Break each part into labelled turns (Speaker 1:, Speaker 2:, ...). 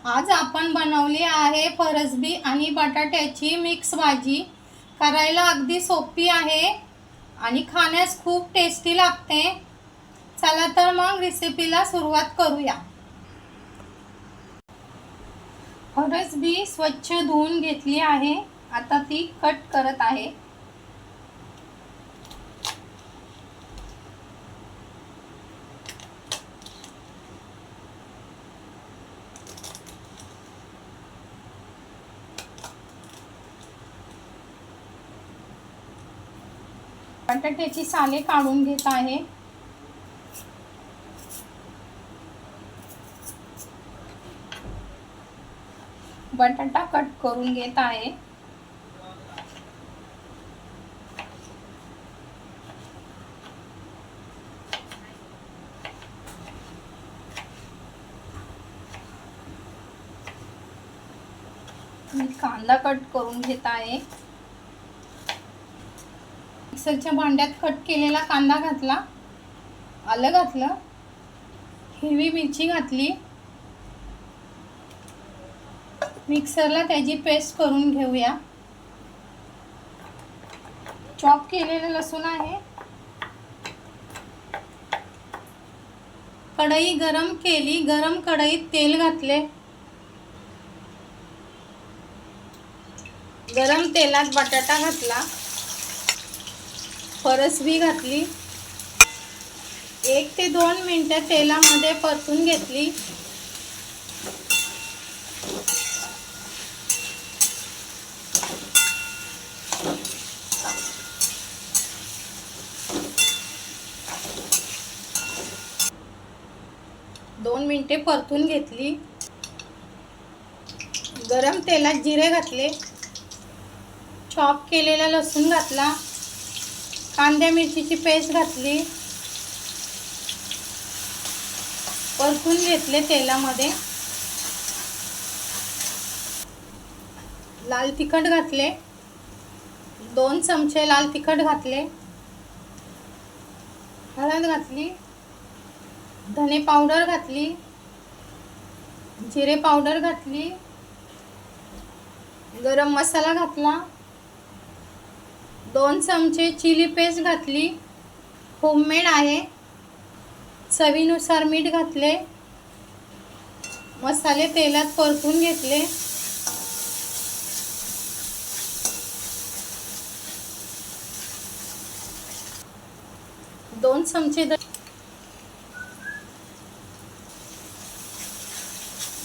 Speaker 1: आज आपण बनवली आहे फरसबी आणि बटाट्याची मिक्स भाजी। करायला अगदी सोपी आहे आणि खाण्यास खूप टेस्टी लागते। चला तर मग रेसिपीला सुरुवात करूया। फरसबी स्वच्छ धुवून घेतली आहे। आता ती कट करत आहे। बटाट्याची साले काढून घेत आहे। बटाटा कट करून घेत आहे। मी कांदा कट करून घेत आहे। मिक्सरच्या भांड्यात कट केलेला कांदा घातला, आलं घातलं, हिरवी मिरची घातली, मिक्सरला त्याची पेस्ट करून घेऊया। चॉप केलेलं लसूण आहे। कढई गरम केली, गरम कढईत तेल घातले। गरम तेलात बटाटा घातला, फरसबी घातली, 1 ते 2 मिनिटं तेलामध्ये परतून घेतली। दोन मिनिटे परतून घेतली। गरम तेलात जिरे घातले, चॉप केलेला लसूण घातला, कांदा मिरचीची पेस्ट घातली, परतून घेतले तेलामध्ये। लाल तिखट घातले, 2 चमचे लाल तिखट घातले, हळद घातली, धने पावडर घातली, जिरे पावडर घातली, गरम मसाला घातला, 2 चमचे चिली पेस्ट घातली, होममेड आहे, चवीनुसार मीठ घातले। मसाले तेलात परतून घेतले। दोन चमचे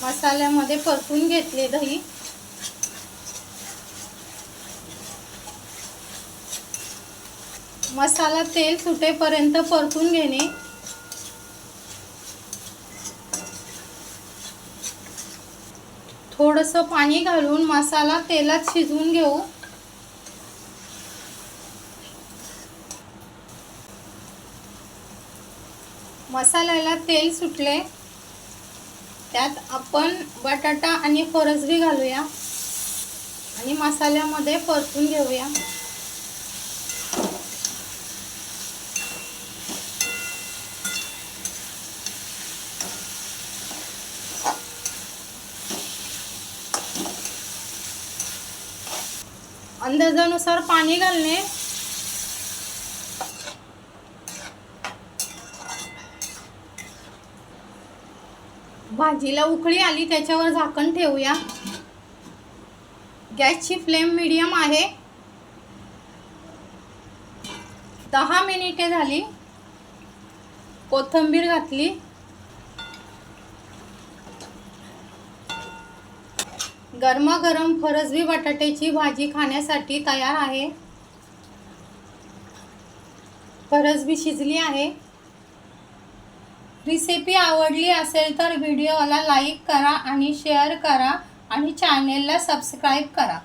Speaker 1: मसाल्यामध्ये परतून घेतले दही। मसाला तेल सुटेपर्यंत परतून घेणे। थोडंसं पाणी घालून मसाला तेलात शिजवून घेऊ। मसाल्याला तेल सुटले, त्यात आपण बटाटा आणि फरसबी घालूया आणि मसाल्यामध्ये परतून घेऊया। अंदाजानुसार पाणी घालणे। भाजीला उकळी आली, त्याच्यावर झाकण ठेवूया। गॅसची फ्लेम मीडियम आहे। 10 मिनिटे झाली। कोथिंबीर घातली, गरमागरम फरसबी बटाट्याची भाजी खाण्यासाठी तयार आहे। फरसबी शिजली आहे। रेसिपी आवडली असेल तर व्हिडिओला लाईक करा आणि शेअर करा आणि चॅनेलला सबस्क्राईब करा।